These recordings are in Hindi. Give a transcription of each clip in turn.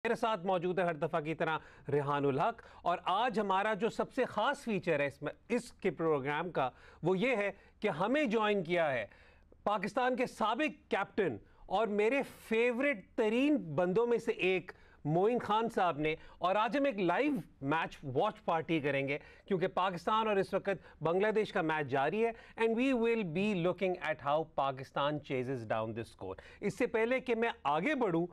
मेरे साथ मौजूद है हर दफ़ा की तरह रेहानुल हक। और आज हमारा जो सबसे ख़ास फीचर है इसके प्रोग्राम का वो ये है कि हमें ज्वाइन किया है पाकिस्तान के साबिक कैप्टन और मेरे फेवरेट तरीन बंदों में से एक मोइन खान साहब ने। और आज हम एक लाइव मैच वॉच पार्टी करेंगे क्योंकि पाकिस्तान और इस वक्त बांग्लादेश का मैच जारी है and we will be looking at how Pakistan chases down this score. इससे पहले कि मैं आगे बढ़ूं,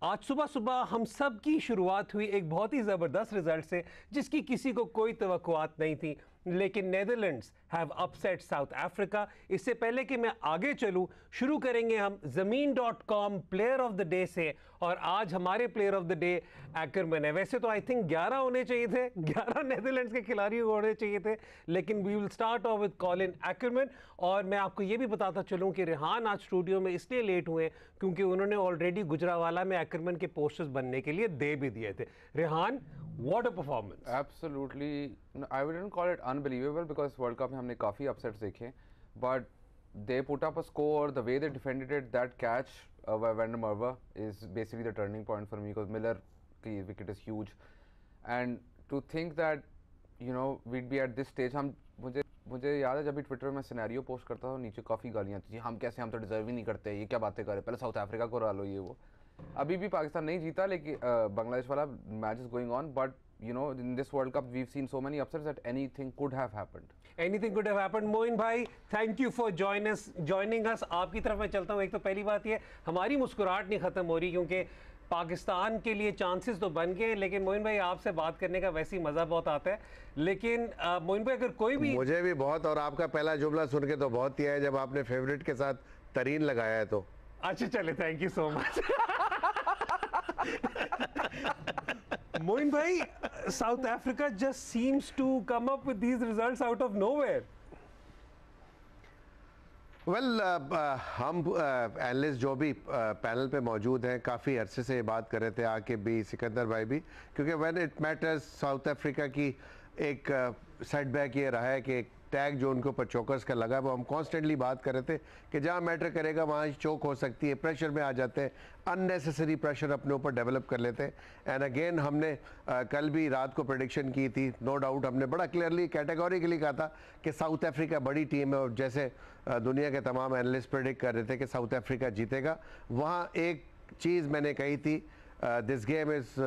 आज सुबह सुबह हम सब की शुरुआत हुई एक बहुत ही ज़बरदस्त रिजल्ट से जिसकी किसी को कोई तवक्कुआत नहीं थी, लेकिन Netherlands have upset south Africa. इससे पहले कि मैं आगे चलूं, शुरू करेंगे हम ज़मीन.com प्लेयर ऑफ द डे से। और आज हमारे प्लेयर ऑफ द डे एक्करमैन है। वैसे तो आई थिंक 11 होने चाहिए थे, 11 नेदरलैंड्स के खिलाड़ी होने चाहिए थे, लेकिन we will start off with Colin Ackerman. और मैं आपको ये भी बताता चलूं कि रेहान आज स्टूडियो में इसलिए लेट हुए क्योंकि उन्होंने ऑलरेडी गुजरावाला में एक्करमैन के पोस्टर्स बनने के लिए दे भी दिए थे। Rehan, what a performance! Absolutely, I wouldn't call it unbelievable because World Cup में हमने काफ़ी upsets देखे, but they put up a score. The way they defended it, that catch by Van der Merwe is basically the turning point for me because Miller की wicket is huge, and to think that we'd be at this stage. मुझे याद है जब भी ट्विटर में सिनेरियो पोस्ट करता था नीचे काफ़ी गालियाँ थी, हम कैसे, हम तो डिजर्व ही नहीं करते, ये क्या बातें करें, पहले साउथ अफ्रीका को हरा लो, ये वो। अभी भी पाकिस्तान नहीं जीता, लेकिन बांग्लादेश वाला match is going on, but in this World Cup we've seen so many upsets that anything could have happened. Anything could have happened. Moin भाई, thank you for joining us. आपकी तरफ मैं चलता हूँ। एक तो पहली बात ये, हमारी मुस्कुराहट नहीं खत्म हो रही क्योंकि पाकिस्तान के लिए चांसेस तो बन गए, लेकिन मोइन भाई आपसे बात करने का वैसे ही मज़ा बहुत आता है। लेकिन मोइन भाई, अगर कोई भी, मुझे भी बहुत, और आपका पहला जुमला सुन के तो बहुत ही है जब आपने फेवरेट के साथ तरीन लगाया है तो। अच्छा चले, thank you so much. Moin भाई, South Africa just seems to come up with these results out of nowhere. Well, हम एनालिस्ट जो भी पैनल पे मौजूद हैं काफ़ी अरसे से ये बात कर रहे थे, आके भी सिकंदर भाई भी, क्योंकि when it matters south Africa की एक सेटबैक ये रहा है कि एक टैग जो उनके ऊपर चौकस का लगा, वो हम कॉन्स्टेंटली बात कर रहे थे कि जहाँ मैटर करेगा वहाँ चौक हो सकती है, प्रेशर में आ जाते हैं, अननेसेसरी प्रेशर अपने ऊपर डेवलप कर लेते हैं। एंड अगेन हमने कल भी रात को प्रेडिक्शन की थी, नो डाउट हमने बड़ा क्लियरली कैटेगोरिकली कहा था कि साउथ अफ्रीका बड़ी टीम है, और जैसे दुनिया के तमाम एनालिस्ट प्रेडिक्ट कर रहे थे कि साउथ अफ्रीका जीतेगा। वहाँ एक चीज़ मैंने कही थी, this game is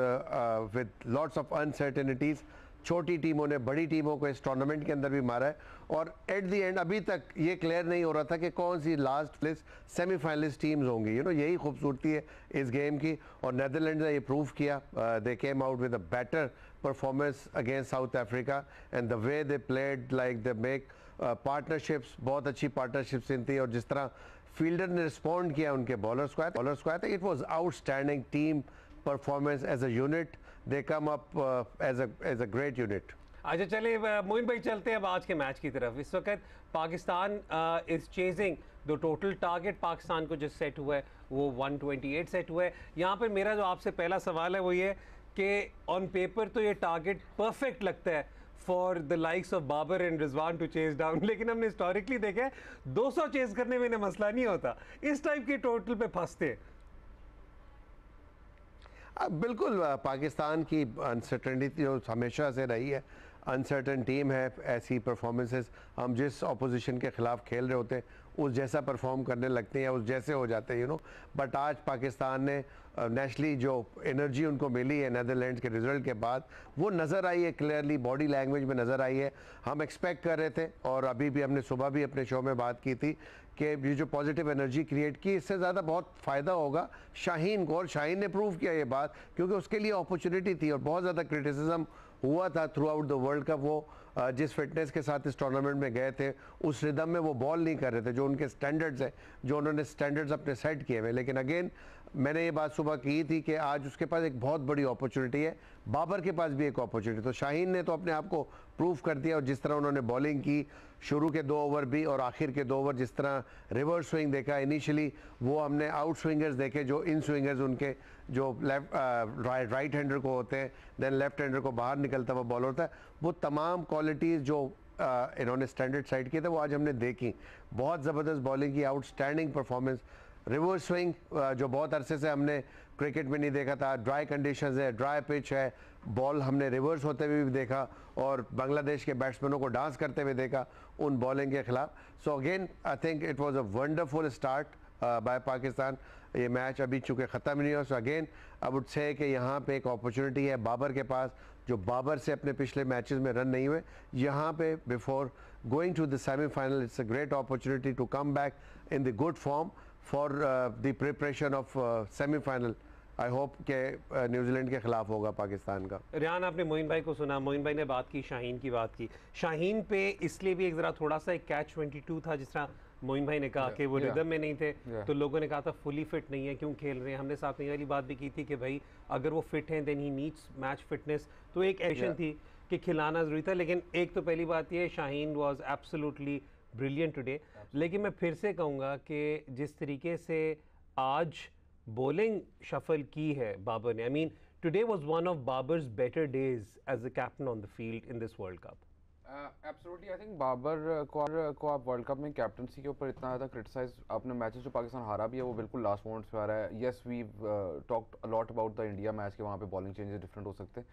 with lots of uncertainties. छोटी टीमों ने बड़ी टीमों को इस टूर्नामेंट के अंदर भी मारा है, और एट द एंड अभी तक ये क्लियर नहीं हो रहा था कि कौन सी लास्ट प्लेस सेमीफाइनलिस्ट टीम्स होंगी। यही खूबसूरती है इस गेम की, और नेदरलैंड्स ने ये प्रूव किया। They came out with a better performance against South Africa, and the way they played, like they make partnerships, बहुत अच्छी पार्टनरशिप्स थी, और जिस तरह फील्डर ने रिस्पॉन्ड किया उनके बॉलर्स को आया था, it was outstanding team performance as a unit. They come up as a great unit. अच्छा चले मोइन भाई, चलते हैं अब आज के मैच की तरफ। इस वक्त Pakistan is chasing the total target. Pakistan को जो सेट हुआ है वो 128 सेट हुआ है। यहाँ पर मेरा जो आपसे पहला सवाल है वो ये कि ऑन पेपर तो ये टारगेट परफेक्ट लगता है for the likes of Babar and Rizwan to chase down, लेकिन हमने हिस्टोरिकली देखा है 200 चेज करने में इन्हें मसला नहीं होता, इस टाइप के टोटल पे फंसते। बिल्कुल, पाकिस्तान की अनसर्टनिटी जो हमेशा से रही है, अनसर्टन टीम है, ऐसी परफॉर्मेंसेस हम जिस ऑपोजिशन के ख़िलाफ़ खेल रहे होते हैं उस जैसा परफॉर्म करने लगते हैं, उस जैसे हो जाते हैं बट आज पाकिस्तान ने नेशनली जो एनर्जी उनको मिली है नेदरलैंड्स के रिज़ल्ट के बाद, वो नज़र आई है क्लियरली, बॉडी लैंग्वेज में नज़र आई है। हम एक्सपेक्ट कर रहे थे, और अभी भी हमने सुबह भी अपने शो में बात की थी कि ये जो पॉजिटिव एनर्जी क्रिएट की, इससे ज़्यादा बहुत फ़ायदा होगा शाहीन को, और शाहीन ने प्रूव किया ये बात, क्योंकि उसके लिए अपॉर्चुनिटी थी, और बहुत ज़्यादा क्रिटिसिज्म हुआ था through out the world cup. वो जिस फिटनेस के साथ इस टूर्नामेंट में गए थे उस रिदम में वो बॉल नहीं कर रहे थे जो उनके स्टैंडर्ड्स हैं, जो उन्होंने स्टैंडर्ड्स अपने सेट किए हुए। लेकिन अगेन मैंने ये बात सुबह की थी कि आज उसके पास एक बहुत बड़ी अपॉर्चुनिटी है, बाबर के पास भी एक अपॉर्चुनिटी। तो शाहीन ने तो अपने आप को प्रूव कर दिया, और जिस तरह उन्होंने बॉलिंग की, शुरू के 2 ओवर भी और आखिर के 2 ओवर, जिस तरह रिवर्स स्विंग देखा इनिशियली, वो हमने आउट स्विंगर्स देखे, जो इन स्विंगर्स उनके जो लेफ्ट राइट हैंडर को होते हैं, देन लेफ्ट हैंडर को बाहर निकलता हुआ बॉल होता है, वो तमाम क्वालिटीज़ जो इन्होंने स्टैंडर्ड साइड किए थे वो आज हमने देखी। बहुत ज़बरदस्त बॉलिंग की, आउटस्टैंडिंग परफॉर्मेंस, रिवर्स स्विंग जो बहुत अरसे से हमने क्रिकेट में नहीं देखा था। ड्राई कंडीशंस है, ड्राई पिच है, बॉल हमने रिवर्स होते हुए भी देखा और बांग्लादेश के बैट्समैनों को डांस करते हुए देखा उन बॉलिंग के खिलाफ। So again I think it was a wonderful start by Pakistan. ये मैच अभी चूँकि ख़त्म नहीं हो, so again I would say कि यहाँ पे एक अपॉर्चुनिटी है बाबर के पास, जो बाबर से अपने पिछले मैचेस में रन नहीं हुए। यहाँ पे before going to the semifinal it's a great opportunity to come back in the good form for the preparation of semifinal. I hope के न्यूजीलैंड के खिलाफ होगा पाकिस्तान का। रियान, आपने मोइन भाई को सुना, मोइन भाई ने बात की, शाहीन की बात की। शाहीन पे इसलिए भी एक ज़रा थोड़ा सा एक कैच 22 था, जिस तरह मोइन भाई ने कहा कि वो रिदम में नहीं थे, तो लोगों ने कहा था फुली फिट नहीं है, क्यों खेल रहे हैं। हमने साथ में वाली बात भी की थी कि भाई अगर वो फिट हैं then he needs match fitness, तो एक एक्शन थी कि खिलाना ज़रूरी था। लेकिन एक तो पहली बात ये, Shaheen was absolutely brilliant today. लेकिन मैं फिर से कहूँगा कि जिस तरीके से आज बॉलिंग शफल की है बाबर ने, I mean today was one of Babar's better days as a captain on the field in this world cup. Absolutely, I think Babar को आप वर्ल्ड कप में कैप्टनसी के ऊपर इतना ज़्यादा क्रिटिसाइज, आपने मैचेस जो पाकिस्तान हारा भी है वो बिल्कुल लास्ट मोमेंट्स पे आ रहा है। Yes, we talked a lot about the India match के, वहाँ पे बॉलिंग चेंजेस डिफरेंट हो सकते हैं।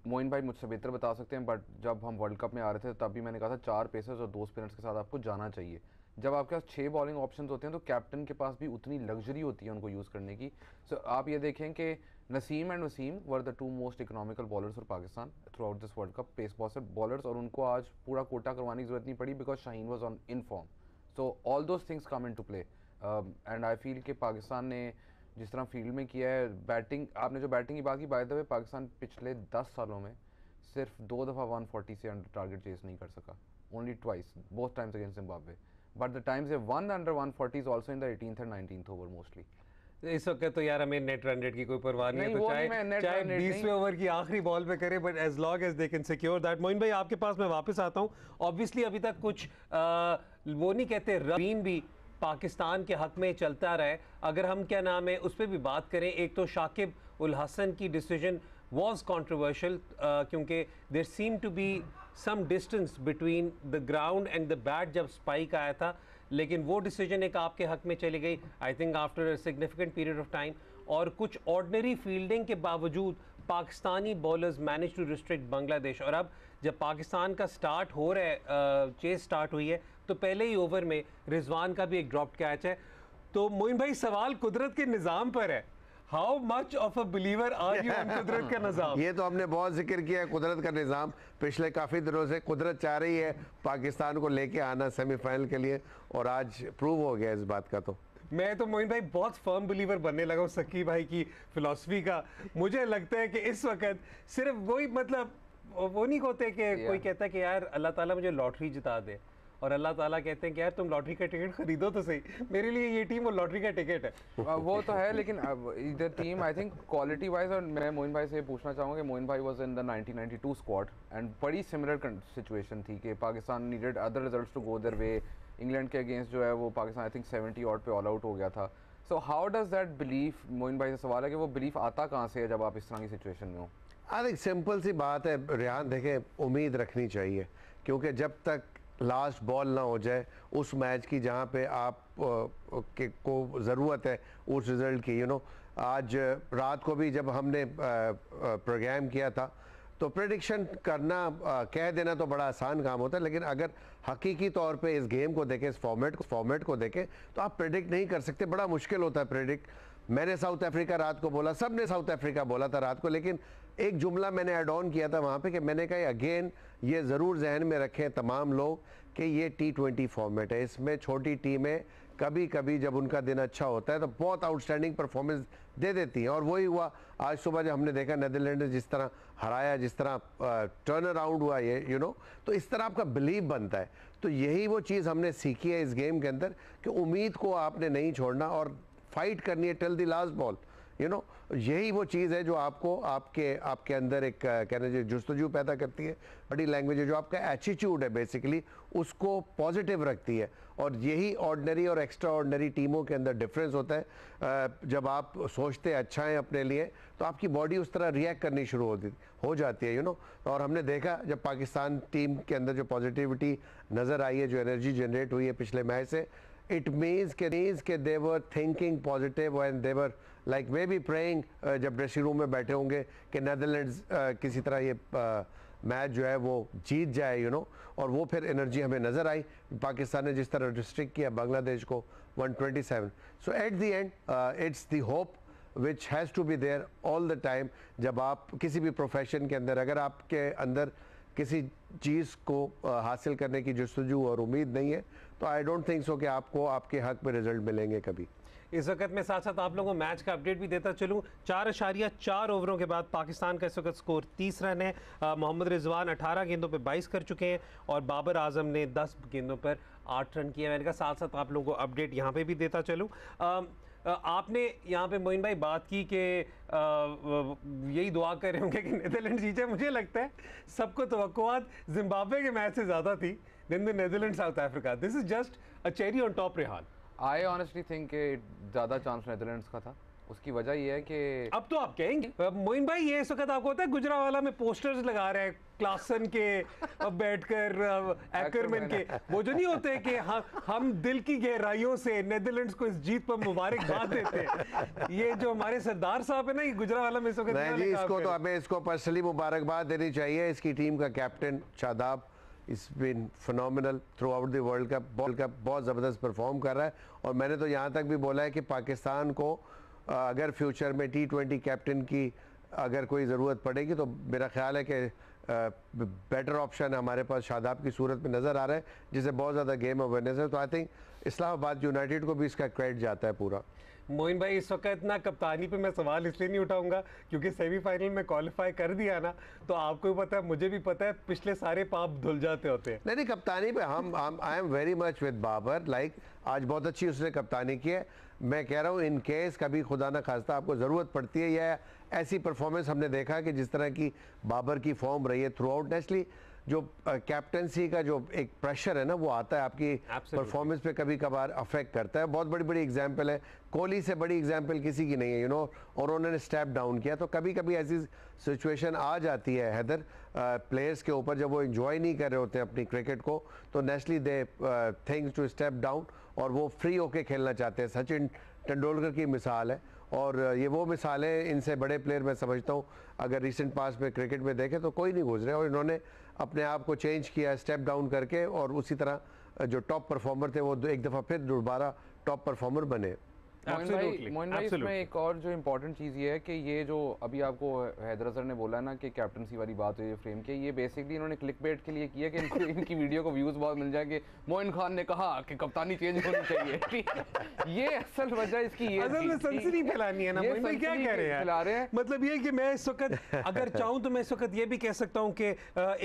मोइन भाई मुझसे बेहतर बता सकते हैं, बट जब हम वर्ल्ड कप में आ रहे थे तब भी मैंने कहा था 4 पेसर्स और 2 स्पिनर्स के साथ आपको जाना चाहिए। जब आपके पास 6 बॉलिंग ऑप्शंस होते हैं तो कैप्टन के पास भी उतनी लग्जरी होती है उनको यूज़ करने की। सो आप ये देखें कि Naseem and Wasim were the 2 most economical bowlers for Pakistan throughout this world cup, pace bowlers, और उनको आज पूरा कोटा करवाने की जरूरत नहीं पड़ी because Shaheen was on in form. So all those things come into play and I feel कि पाकिस्तान ने जिस तरह फील्ड में किया है, बैटिंग, आपने जो बैटिंग की बात की, बाय द वे पाकिस्तान पिछले 10 सालों में सिर्फ 2 दफ़ा 140 से अंडर टारगेट चेस नहीं कर सका, only twice, both times against Zimbabwe, but the times they one under 140 is also in the 18th and 19th over mostly. इस वक्त तो यार हमें नेट रन रेट की कोई परवाह नहीं है, तो चाहे 20वें ओवर की आखिरी बॉल पे करे, but as long as they can secure that. Moin भाई, आपके पास मैं वापस आता हूँ। ऑब्वियसली अभी तक कुछ वो नहीं कहते रन भी पाकिस्तान के हक में चलता रहा है। अगर हम क्या नाम है उस पर भी बात करें, एक तो शाकिब उल हसन की डिसीजन was controversial क्योंकि there seemed to be some distance between the ground and the bat जब स्पाइक आया था, लेकिन वो डिसीजन एक आपके हक में चली गई, I think after a significant period of time. और कुछ ऑर्डिनरी फील्डिंग के बावजूद Pakistani bowlers manage to restrict Bangladesh. और अब जब पाकिस्तान का स्टार्ट हो रहा है, चेस स्टार्ट हुई है, तो पहले ही ओवर में रिजवान का भी एक ड्रॉप कैच है। तो मोइन भाई, सवाल कुदरत के निज़ाम पर है। How much of a believer are you in कुदरत का निज़ाम? ये तो हमने बहुत जिक्र किया है कुदरत का निज़ाम पिछले काफ़ी दिनों से। कुदरत चाह रही है पाकिस्तान को लेके आना सेमीफाइनल के लिए, और आज प्रूव हो गया इस बात का। तो मैं तो मोइन भाई बहुत फर्म बिलीवर बनने लगा हूँ सकी भाई की फिलॉसफी का। मुझे लगता है कि इस वक्त सिर्फ वही, मतलब वो नहीं होते कि कोई कहता है कि यार अल्लाह ताला मुझे लॉटरी जिता दे, और अल्लाह ताला कहते हैं कि यार तुम लॉटरी का टिकट खरीदो तो सही, मेरे लिए ये टीम वो लॉटरी का टिकट है। वो तो है, लेकिन इधर team I think quality wise, और मैं मोइन भाई से पूछना चाहूँगा कि मोइन भाई was in the 1992 squad and बड़ी सिमिलर सिचुएशन थी कि Pakistan needed other results to go their way. England के अगेंस्ट जो है वो पाकिस्तान आई थिंक 70 ऑड पे ऑल आउट हो गया था। So how does that belief, Moin भाई से सवाल है कि वो बिलीफ आता कहाँ से है जब आप इस तरह की सिचुएशन में हो? आई थिंक सिंपल सी बात है रेहान, देखें उम्मीद रखनी चाहिए, क्योंकि जब तक लास्ट बॉल ना हो जाए उस मैच की जहाँ पे आप को ज़रूरत है उस रिज़ल्ट की, आज रात को भी जब हमने प्रोग्राम किया था तो प्रेडिक्शन करना, कह देना तो बड़ा आसान काम होता है, लेकिन अगर हकीकी तौर पे इस गेम को देखें, इस फॉर्मेट को देखें, तो आप प्रेडिक्ट नहीं कर सकते, बड़ा मुश्किल होता है प्रेडिक्ट। मैंने साउथ अफ्रीका रात को बोला, सब ने साउथ अफ्रीका बोला था रात को, लेकिन एक जुमला मैंने ऐड ऑन किया था वहाँ पे कि मैंने कहा अगेन ये ज़रूर जहन में रखें तमाम लोग कि ये T20 फॉर्मेट है, इसमें छोटी टीमें कभी कभी जब उनका दिन अच्छा होता है तो बहुत आउटस्टैंडिंग परफॉर्मेंस दे देती हैं, और वही हुआ आज सुबह जब हमने देखा नीदरलैंड ने जिस तरह हराया, जिस तरह टर्न अराउंड हुआ ये तो इस तरह आपका बिलीव बनता है। तो यही वो चीज़ हमने सीखी है इस गेम के अंदर कि उम्मीद को आपने नहीं छोड़ना और फाइट करनी है टिल द लास्ट बॉल। यही वो चीज़ है जो आपको आपके अंदर एक कहने जो जुस्तजू पैदा करती है, बड़ी लैंग्वेज है, जो आपका एटीट्यूड है बेसिकली उसको पॉजिटिव रखती है, और यही ऑर्डिनरी और एक्स्ट्रा ऑर्डिनरी टीमों के अंदर डिफरेंस होता है। जब आप सोचते अच्छा है अपने लिए तो आपकी बॉडी उस तरह रिएक्ट करनी शुरू हो जाती है, और हमने देखा जब पाकिस्तान टीम के अंदर जो पॉजिटिविटी नज़र आई है, जो एनर्जी जनरेट हुई है पिछले मैच से, it means के they were thinking positive and they were like may be praying जब ड्रेसिंग रूम में बैठे होंगे कि नेदरलैंड्स किसी तरह ये मैच जो है वो जीत जाए, और वो फिर एनर्जी हमें नज़र आई। पाकिस्तान ने जिस तरह डिस्ट्रिक्ट किया बांग्लादेश को 127। So at the end it's the hope which has to be there all the time. जब आप किसी भी प्रोफेशन के अंदर, अगर आपके अंदर किसी चीज़ को हासिल करने की जस्तजू और उम्मीद नहीं है, तो आई डोंट थिंक सो कि आपको आपके हक में रिजल्ट मिलेंगे कभी। इस वक्त मैं साथ साथ आप लोगों को मैच का अपडेट भी देता चलूं। 4.4 ओवरों के बाद पाकिस्तान का इस वक्त स्कोर 30 रन है। मोहम्मद रिजवान 18 गेंदों पे 22 कर चुके हैं और बाबर आजम ने 10 गेंदों पर 8 रन किए। मैंने कहा साथ साथ आप लोगों को अपडेट यहाँ पे भी देता चलूँ। आपने यहाँ पे मोइन भाई बात की कि यही दुआ कर रहे होंगे कि नीदरलैंड जीते। मुझे लगता है सबको तवक्कुआत जिम्बाब्वे के मैच से ज़्यादा थी then the Netherlands South Africa. This is just a cherry on top. Rehan, I honestly think कि ज़्यादा चांस नेदरलैंड्स का था। उसकी वजह ये है कि अब तो आप कहेंगे मोइन भाई, ये इस वक्त आपको होता है गुजरावाला में पोस्टर्स लगा रहे हैं क्लासन के, अब बैठकर एक्करमैन के, वो जो नहीं होते कि हम दिल की गहराइयों से नेदरलैंड्स को इस जीत पर मुबारकबाद देते हैं। ये जो हमारे सरदार साहब है ना, ये गुजरावाला में इस वक्त नहीं जी, इसको तो हमें इसको पर्सनली मुबारकबाद देनी चाहिए। इसकी टीम का captain Shadab it's been phenomenal throughout the world cup. बहुत ज़बरदस्त परफॉर्म कर रहा है। और मैंने तो यहाँ तक भी बोला है कि पाकिस्तान को अगर फ्यूचर में T20 कैप्टन की अगर कोई ज़रूरत पड़ेगी तो मेरा ख्याल है कि बेटर ऑप्शन हमारे पास शादाब की सूरत में नज़र आ रहा है, जिसे बहुत ज़्यादा गेम अवेयरनेस है। तो आई थिंक इस्लामाबाद यूनाइटेड को भी इसका क्रेडिट जाता है पूरा। मोइन भाई, इस वक्त ना कप्तानी पे मैं सवाल इसलिए नहीं उठाऊंगा क्योंकि सेमीफाइनल में क्वालिफाई कर दिया ना, तो आपको भी पता है, मुझे भी पता है, पिछले सारे पाप धुल जाते होते हैं। नहीं, कप्तानी पे हम I am very much with Babar. Like आज बहुत अच्छी उसने कप्तानी की है। मैं कह रहा हूँ इन केस कभी खुदा ना खास्ता आपको ज़रूरत पड़ती है या ऐसी परफॉर्मेंस हमने देखा कि जिस तरह की बाबर की फॉर्म रही है थ्रू आउट, नेचुरली जो कैप्टनसी का जो एक प्रेशर है ना वो आता है आपकी परफॉर्मेंस पे, कभी कभार अफेक्ट करता है। बहुत बड़ी बड़ी एग्जांपल है, कोहली से बड़ी एग्जांपल किसी की नहीं है, और उन्होंने स्टेप डाउन किया। तो कभी कभी ऐसी सिचुएशन आ जाती है हैदर प्लेयर्स के ऊपर, जब वो एंजॉय नहीं कर रहे होते अपनी क्रिकेट को, तो naturally they things to step down और वो फ्री होके खेलना चाहते हैं। सचिन तेंदुलकर की मिसाल है और ये वो मिसाल है। इनसे बड़े प्लेयर मैं समझता हूँ अगर रिसेंट पास में क्रिकेट में देखें तो कोई नहीं गुजरे, और इन्होंने अपने आप को चेंज किया स्टेप डाउन करके, और उसी तरह जो टॉप परफॉर्मर थे वो एक दफ़ा फिर दोबारा टॉप परफॉर्मर बने। मोइन भाई, इसमें एक और जो इम्पोर्टेंट चीज़ ये है कि ये जो अभी आपको हैदर अजहर ने बोला ना कि कैप्टनसी वाली बात हुई है फ्रेम के, ये बेसिकली इन्होंने क्लिकबेट के लिए किया कि इनको इनकी वीडियो को व्यूज़ बहुत मिल जाए कि मोइन खान ने कहा कि कप्तानी चेंज होनी चाहिए। ये असल वजह इसकी ये असल में सनसनी फैलानी है ना। मोइन भाई क्या कह रहे हैं? मतलब ये कि मैं इस वक्त अगर चाहूँ तो मैं इस वक्त ये भी कह सकता हूँ कि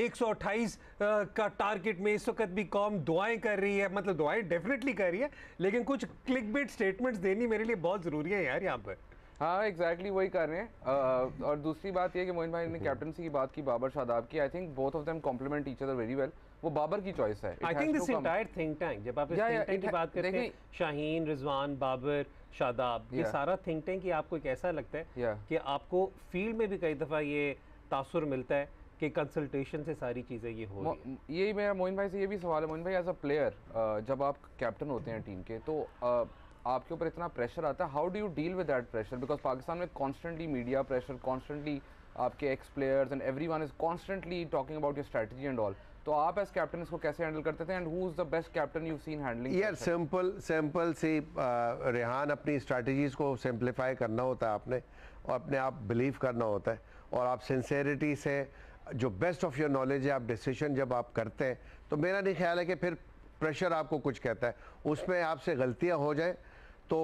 128 का टारगेट में इस वक्त भी कौम दुआएं कर रही है। मतलब दुआएं डेफिनेटली कर रही है, लेकिन कुछ क्लिकबेट स्टेटमेंट्स देनी मेरे लिए बहुत जरूरी है यार यहाँ पर। हाँ एग्जैक्टली वही कर रहे हैं। और दूसरी बात ये कि मोइन भाई ने कैप्टनसी की बात की बाबर शादाब की, I think both of them complement each other very well. वो बाबर की चॉइस है। I think this entire think tank, जब आप इस थिंक टैंक की बात करते हैं, शाहीन, रिजवान, बाबर, शादाब, ये सारा थिंक टैंक ही आपको एक ऐसा लगता है कि आपको फील्ड में भी कई दफ़ा ये तासुर मिलता है कि कंसल्टेशन से सारी चीज़ें ये हो रही हैं। यही मेरा मोइन भाई से ये भी सवाल है। मोइन भाई, एज अ प्लेयर जब आप कैप्टन होते हैं टीम के, तो आपके ऊपर इतना प्रेशर आता है, how do you deal with that pressure? Because Pakistan में कॉन्स्टेंटली मीडिया प्रेशर, कॉन्स्टेंटली आपके x players and everyone is constantly talking about your strategy and all. तो आप एज कैप्टन इसको कैसे हैंडल करते थे and who is the best captain you seen handling? यार सिंपल सी रेहान, अपनी स्ट्रैटेजीज को सिंप्लीफाई करना होता है आपने, और अपने आप बिलीव करना होता है, और आप सिंसेरिटी से जो बेस्ट ऑफ योर नॉलेज है आप डिसीजन जब आप करते हैं, तो मेरा नहीं ख्याल है कि फिर प्रेशर आपको कुछ कहता है। उसमें आपसे गलतियाँ हो जाए तो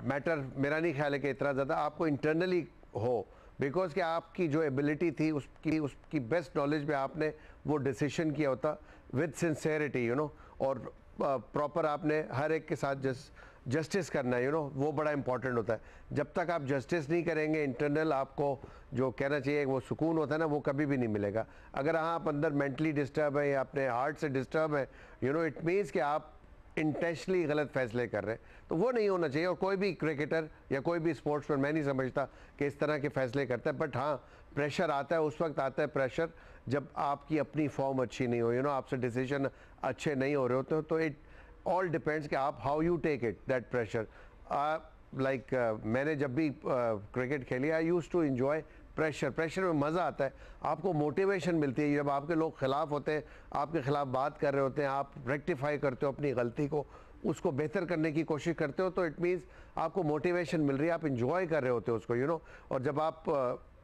मैटर मेरा नहीं ख्याल है कि इतना ज़्यादा आपको इंटरनली हो, बिकॉज कि आपकी जो एबिलिटी थी उसकी बेस्ट नॉलेज में आपने वो डिसीजन किया होता विद सिंसेरिटी, और प्रॉपर आपने हर एक के साथ जस्टिस करना है, वो बड़ा इंपॉर्टेंट होता है। जब तक आप जस्टिस नहीं करेंगे इंटरनल, आपको जो कहना चाहिए वो सुकून होता है ना, वो कभी भी नहीं मिलेगा। अगर आप अंदर मेंटली डिस्टर्ब है या अपने हार्ट से डिस्टर्ब है, इट मीन्स कि आप इंटेंशनली गलत फैसले कर रहे हैं, तो वो नहीं होना चाहिए। और कोई भी क्रिकेटर या कोई भी स्पोर्ट्समैन, मैं नहीं समझता कि इस तरह के फैसले करता है। बट हाँ, प्रेशर आता है, उस वक्त आता है प्रेशर जब आपकी अपनी फॉर्म अच्छी नहीं हो, आपसे डिसीजन अच्छे नहीं हो रहे होते, तो इट ऑल डिपेंड्स कि आप how you take it that pressure. Like मैंने जब भी क्रिकेट खेली I use to enjoy pressure में मज़ा आता है, आपको मोटिवेशन मिलती है जब आपके लोग खिलाफ होते हैं, आपके खिलाफ बात कर रहे होते हैं, आप रेक्टिफाई करते हो अपनी गलती को, उसको बेहतर करने की कोशिश करते हो, तो इट मीन्स आपको मोटिवेशन मिल रही है, आप इंजॉय कर रहे होते हो उसको, यू नो। और जब आप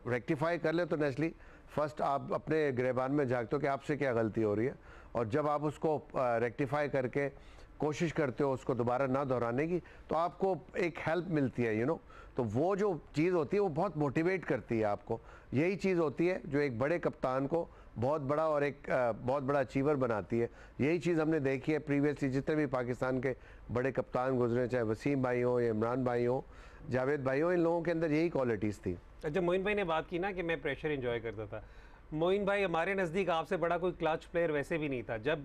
रेक्टिफाई कर ले तो नेचुरली फर्स्ट आप अपने गिरेबान में झांकते हो कि आपसे क्या गलती हो रही है, और जब आप उसको रेक्टिफाई करके कोशिश करते हो उसको दोबारा ना दोहराने की, तो आपको एक हेल्प मिलती है, यू नो। तो वो जो चीज़ होती है वो बहुत मोटिवेट करती है आपको। यही चीज़ होती है जो एक बड़े कप्तान को बहुत बड़ा और एक बहुत बड़ा अचीवर बनाती है। यही चीज़ हमने देखी है प्रीवियसली, जितने भी पाकिस्तान के बड़े कप्तान गुजरे, चाहे वसीम भाई हो या इमरान भाई हो, जावेद भाई हो, इन लोगों के अंदर यही क्वालिटीज़ थी। अच्छा, मोइन भाई ने बात की ना कि मैं प्रेशर एंजॉय करता था। मोइन भाई, हमारे नज़दीक आपसे बड़ा कोई क्लच प्लेयर वैसे भी नहीं था। जब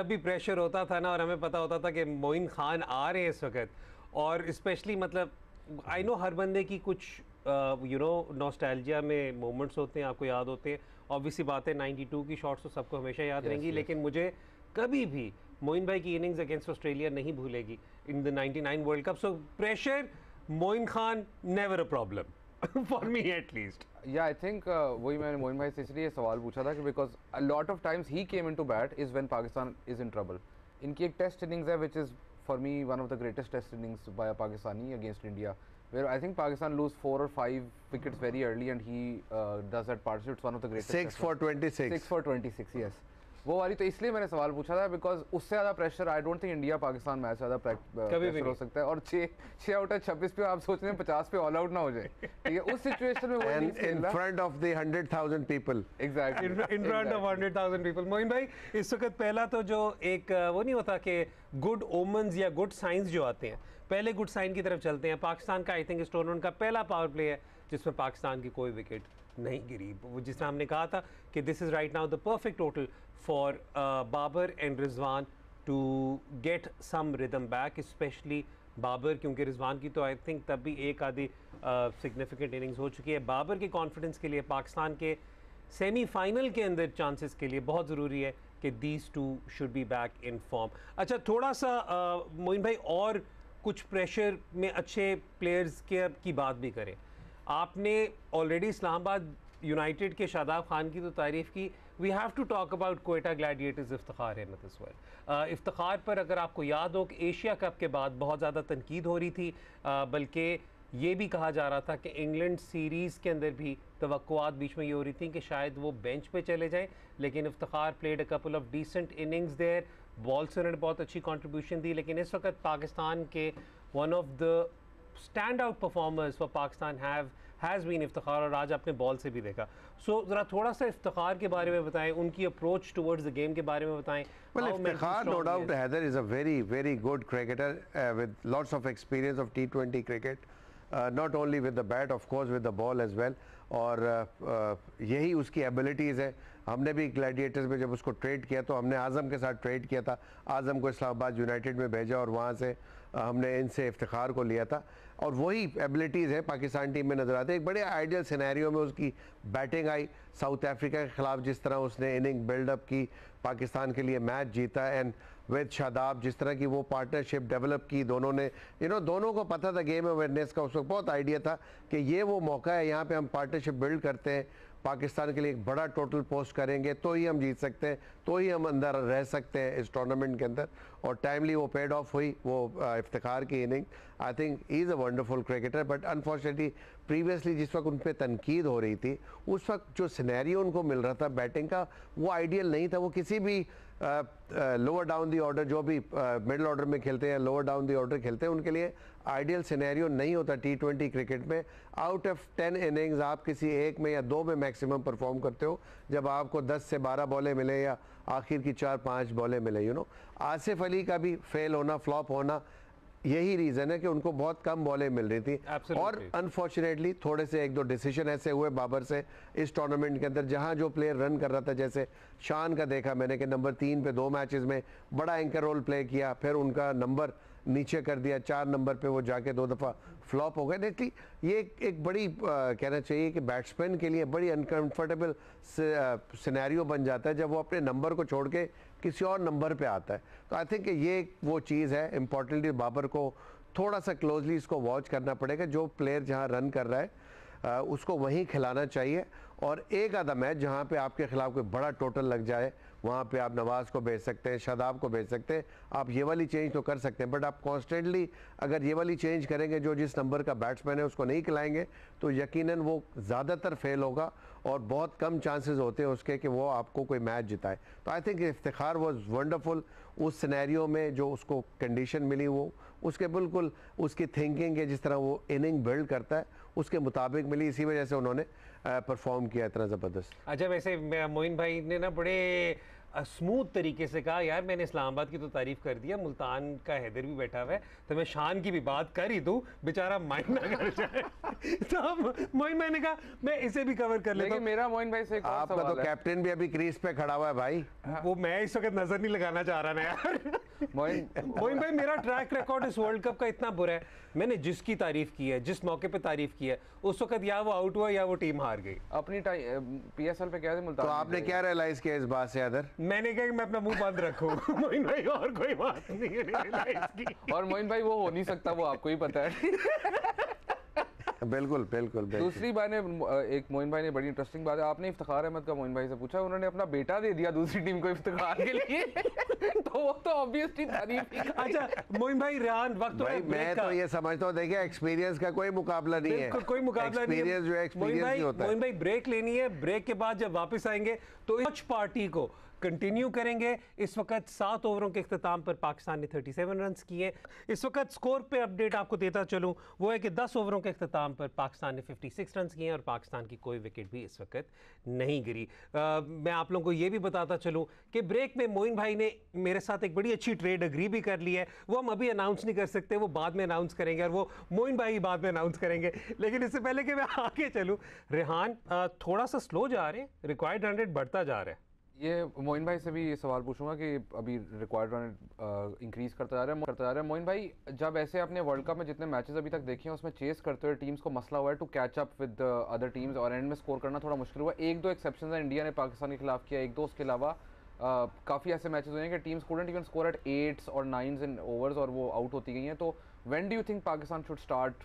भी प्रेशर होता था ना, और हमें पता होता था कि मोइन खान आ रहे हैं इस वक्त, और स्पेशली मतलब आई नो हर बंदे की कुछ यू नो नॉस्टैल्जिया में मोमेंट्स होते हैं, आपको याद होते हैं। ऑब्वियसली बात है 92 की शॉट्स तो सबको हमेशा याद रहेंगी, लेकिन मुझे कभी भी मोइन भाई की इनिंग्स अगेंस्ट ऑस्ट्रेलिया नहीं भूलेगी in the 99 World Cup. So pressure, Moin Khan never a problem for me at least. Yeah I think वही मैंने मोइन भाई से इसलिए सवाल पूछा था कि because a lot of times he came into bat is when Pakistan is in trouble. इनकी एक टेस्ट इनिंग्स है which is for me one of the greatest test innings by a Pakistani against India, where I think Pakistan lose 4 or 5 wickets very early and he does that partnership. It's one of the greatest. 6 for 26. 6 for 26, yes. वो वाली तो इसलिए मैंने सवाल पूछा था बिकॉज उससे ज़्यादा pressure I don't think India Pakistan match ज़्यादा प्रेशर हो सकता है। और 6 आउट ऑफ 26 पे आप सोच रहे हैं 50 पे ऑल आउट ना हो जाए, ठीक है, उस सिचुएशन में वो And in front of the 100,000 people. Exactly in front of 100,000 people। Moin भाई, इस वक्त पहला तो जो एक वो नहीं होता कि गुड ओमन्स या गुड साइंस जो आते हैं, पहले गुड साइन की तरफ चलते हैं। पाकिस्तान का आई थिंक इस टूर्नामेंट का पहला पावर प्ले है जिसमें पाकिस्तान की कोई विकेट नहीं गिरी। वो जिस तरह हमने कहा था कि this is right now the perfect total for Babar and Rizwan to get some rhythm back, specially Babar, क्योंकि रिजवान की तो आई थिंक तब भी एक आधी सिग्निफिकेंट इनिंग्स हो चुकी है। बाबर के कॉन्फिडेंस के लिए, पाकिस्तान के सेमीफाइनल के अंदर चांसेस के लिए बहुत ज़रूरी है कि these two should be back in form. अच्छा, थोड़ा सा मोइन भाई और कुछ प्रेशर में अच्छे प्लेयर्स की बात भी करें। आपने ऑलरेडी इस्लामाबाद यूनाइटेड के शादाब खान की तो तारीफ़ की, we have to talk about Quetta gladiators Iftikhar Ahmed as well. Iftikhar पर अगर आपको याद हो कि एशिया कप के बाद बहुत ज़्यादा तनकीद हो रही थी, बल्कि ये भी कहा जा रहा था कि इंग्लैंड सीरीज़ के अंदर भी तवक्कुआत बीच में ये हो रही थी कि शायद वो बेंच पे चले जाएं, लेकिन Iftikhar played a couple of decent innings there, bowlers ने बहुत अच्छी कंट्रीब्यूशन दी, लेकिन इस वक्त पाकिस्तान के one of the stand out performers for Pakistan has been Iftikhar, और आज आपने बॉल से भी देखा। सो ज़रा थोड़ा सा इफ्तिखार के बारे में बताएं, उनकी अप्रोच टुवर्ड्स द गेम के बारे में बताएं। Well, Iftikhar, no doubt, Haider is a very good cricketer with lots of experience of T20 cricket. Not only with the bat, of course with the ball as well. और यही उसकी एबिलिटीज़ है। हमने भी ग्लैडिएटर्स में जब उसको ट्रेड किया तो हमने आज़म के साथ ट्रेड किया था, आज़म को इस्लामाबाद यूनाइटेड में भेजा और वहाँ से हमने इनसे इफ्तिखार को लिया था, और वही एबिलिटीज़ है पाकिस्तान टीम में नज़र आते हैं। एक बड़े आइडियल सिनेरियो में उसकी बैटिंग आई, साउथ अफ्रीका के ख़िलाफ़ जिस तरह उसने इनिंग बिल्डअप की, पाकिस्तान के लिए मैच जीता, एंड विद शादाब जिस तरह की वो पार्टनरशिप डेवलप की, दोनों ने दोनों को पता था गेम अवेयरनेस का, उस वक्त बहुत आइडिया था कि ये वो मौका है, यहाँ पे हम पार्टनरशिप बिल्ड करते हैं, पाकिस्तान के लिए एक बड़ा टोटल पोस्ट करेंगे तो ही हम जीत सकते हैं, तो ही हम अंदर रह सकते हैं इस टूर्नामेंट के अंदर। और टाइमली वो पेड ऑफ हुई, वो इफ्तिखार की inning. I think he is a wonderful cricketer, but unfortunately previously जिस वक्त उन पर तनकीद हो रही थी, उस वक्त जो सिनेरियो उनको मिल रहा था बैटिंग का, वो आइडियल नहीं था। वो किसी भी लोअर डाउन दी ऑर्डर, जो भी मिडिल ऑर्डर में खेलते हैं, लोअर डाउन दी ऑर्डर खेलते हैं, उनके लिए आइडियल सिनेरियो नहीं होता T20 क्रिकेट में। आउट ऑफ 10 इनिंग्स आप किसी एक में या दो में मैक्सिमम परफॉर्म करते हो, जब आपको 10 से 12 बॉलें मिले या आखिर की 4-5 बॉलें मिले। आसिफ अली का भी फेल होना, फ्लॉप होना, यही रीज़न है कि उनको बहुत कम बॉलें मिल रही थी। और अनफॉर्चुनेटली थोड़े से एक दो डिसीजन ऐसे हुए बाबर से इस टूर्नामेंट के अंदर, जहां जो प्लेयर रन कर रहा था, जैसे शान का देखा मैंने कि नंबर 3 पे 2 मैचेस में बड़ा एंकर रोल प्ले किया, फिर उनका नंबर नीचे कर दिया, 4 नंबर पे वो जाके 2 दफ़ा फ्लॉप हो गए। देखिए ये एक बड़ी कहना चाहिए कि बैट्समैन के लिए बड़ी अनकम्फर्टेबल सिनेरियो बन जाता है जब वो अपने नंबर को छोड़ के किसी और नंबर पे आता है। तो आई थिंक ये वो चीज़ है इम्पॉर्टेंटली बाबर को थोड़ा सा क्लोजली इसको वॉच करना पड़ेगा। जो प्लेयर जहाँ रन कर रहा है उसको वहीं खिलाना चाहिए, और एक आधा मैच जहाँ पे आपके खिलाफ कोई बड़ा टोटल लग जाए वहाँ पे आप नवाज़ को भेज सकते हैं, शादाब को भेज सकते हैं, आप ये वाली चेंज तो कर सकते हैं। बट आप कॉन्स्टेंटली अगर ये वाली चेंज करेंगे, जो जिस नंबर का बैट्समैन है उसको नहीं खिलाएंगे, तो यकीनन वो ज़्यादातर फेल होगा और बहुत कम चांसेस होते हैं उसके कि वो आपको कोई मैच जिताए। तो I think Iftikhar was wonderful उस सिनेरियो में, जो उसको कंडीशन मिली वो उसके बिल्कुल उसकी थिंकिंग के जिस तरह वो इनिंग बिल्ड करता है उसके मुताबिक मिली, इसी वजह से उन्होंने परफॉर्म किया इतना ज़बरदस्त। अच्छा, वैसे मोइन भाई ने ना बड़े स्मूथ तरीके से कहा, यार मैंने इस्लामाबाद की तो तारीफ कर दिया, मुल्तान का हैदर भी बैठा हुआ है, तो मैं शान की भी बात कर ही दूं, बेचारा माइंड ना कर जाए। तो मोइन भाई ने कहा मैं इसे भी कवर कर लेता हूं। मेरा मोइन भाई से एक और आपका सवाल तो है। कैप्टन भी अभी क्रीज पे खड़ा हुआ है भाई। वो मैं इस वक्त नजर नहीं लगाना चाह रहा ना यार। मोइन भाई, मेरा ट्रैक रिकॉर्ड इस वर्ल्ड कप का इतना बुरा है, मैंने जिसकी तारीफ की है, जिस मौके पे तारीफ की है, उस वक्त या वो आउट हुआ या वो टीम हार गई। अपनी पीएसएल पे क्या थे मुल्तान? तो आपने क्या रियलाइज किया इस बात से अदर? मैंने कहा कि मैं अपना मुंह बंद रखूं। मोइन भाई, और कोई बात नहीं है रियलाइज की। और मोइन भाई वो हो नहीं सकता, वो आपको ही पता है। बिल्कुल बिल्कुल बिल्कुल। दूसरी बात ने एक मोइन भाई ने बड़ी इंटरेस्टिंग बात है, आपने इफ्तिखार अहमद का मोइन भाई से पूछा, उन्होंने अपना बेटा दे दिया दूसरी टीम को इफ्तिखार के लिए। तो वो तो ऑब्वियसली तारीफ ही करेगा। अच्छा मोइन भाई, रेहान वक्त भाई मैं तो ये समझता हूँ, देखिए एक्सपीरियंस का कोई मुकाबला नहीं है, कोई मुकाबला नहीं है। एक्सपीरियंस जो है एक्सपीरियंस ही होता है। मोइन भाई, ब्रेक लेनी है, ब्रेक के बाद जब वापस आएंगे तो इस पार्टी को कंटिन्यू करेंगे। इस वक्त 7 ओवरों के इख्तिताम पर पाकिस्तान ने 37 रन किए। इस वक्त स्कोर पे अपडेट आपको देता चलूं, वो है कि 10 ओवरों के इख्तिताम पर पाकिस्तान ने 56 रन किए और पाकिस्तान की कोई विकेट भी इस वक्त नहीं गिरी। मैं आप लोगों को ये भी बताता चलूं कि ब्रेक में मोइन भाई ने मेरे साथ एक बड़ी अच्छी ट्रेड अग्री भी कर ली है, वो हम अभी अनाउंस नहीं कर सकते, वो बाद में अनाउंस करेंगे और वो मोइन भाई बाद में अनाउंस करेंगे। लेकिन इससे पहले कि मैं आगे चलूँ, रेहान थोड़ा सा स्लो जा रहे हैं, रिक्वायर्ड रन रेट बढ़ता जा रहा है। ये मोइन भाई से भी ये सवाल पूछूंगा कि अभी रिक्वायर्ड रन इंक्रीज करता जा रहा है। मोइन भाई, जब ऐसे आपने वर्ल्ड कप में जितने मैचेस अभी तक देखे हैं उसमें चेस करते हुए टीम्स को मसला हुआ है to catch up with other teams और एंड में स्कोर करना थोड़ा मुश्किल हुआ। एक दो एक्सेप्शंस हैं, इंडिया ने पाकिस्तान के खिलाफ किया, एक दो उसके अलावा काफ़ी ऐसे मैचेस हुए हैं कि teams couldn't even score at 8s और 9s in overs और वो आउट होती गई हैं। तो when do you think Pakistan should start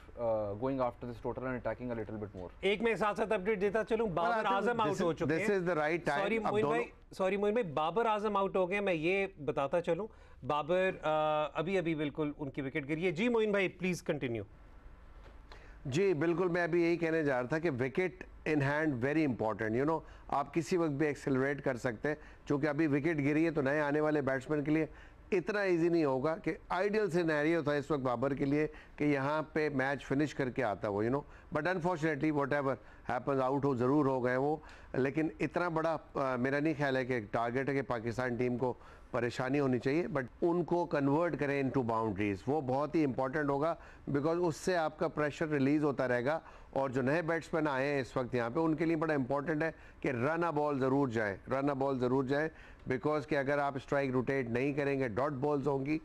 going after this total and attacking a little bit more? एक मैं साथ साथ अपडेट देता चलूं, बाबर आजम आउट हो चुके हैं। This is the right time. Sorry Moin भाई, बाबर आजम आउट हो गए। मैं ये बताता चलूं, बाबर अभी अभी बिल्कुल उनकी विकेट गिरी है। जी मोइन भाई, प्लीज कंटिन्यू। जी बिल्कुल, मैं अभी यही कहने जा रहा था कि wicket in hand very important. You know, आप किसी वक्त भी एक्सेलरेट कर सकते हैं, क्योंकि अभी विकेट गिरी है तो नए आने वाले बैट्समैन के लिए इतना इजी नहीं होगा कि आइडियल सिनेरियो था इस वक्त बाबर के लिए कि यहाँ पे मैच फिनिश करके आता वो, you know, but unfortunately what ever happens, out हो ज़रूर हो गए वो। लेकिन इतना बड़ा मेरा नहीं ख्याल है कि टारगेट है कि पाकिस्तान टीम को परेशानी होनी चाहिए, बट उनको कन्वर्ट करें इनटू बाउंड्रीज, वो बहुत ही इंपॉर्टेंट होगा, बिकॉज उससे आपका प्रेशर रिलीज़ होता रहेगा। और जो नए बैट्समैन आए हैं इस वक्त यहाँ पे, उनके लिए बड़ा इंपॉर्टेंट है कि रन अ बॉल ज़रूर जाए, रन अ बॉल ज़रूर जाए, बिकॉज कि अगर आप स्ट्राइक रोटेट नहीं करेंगे, डॉट बॉल्स होंगी,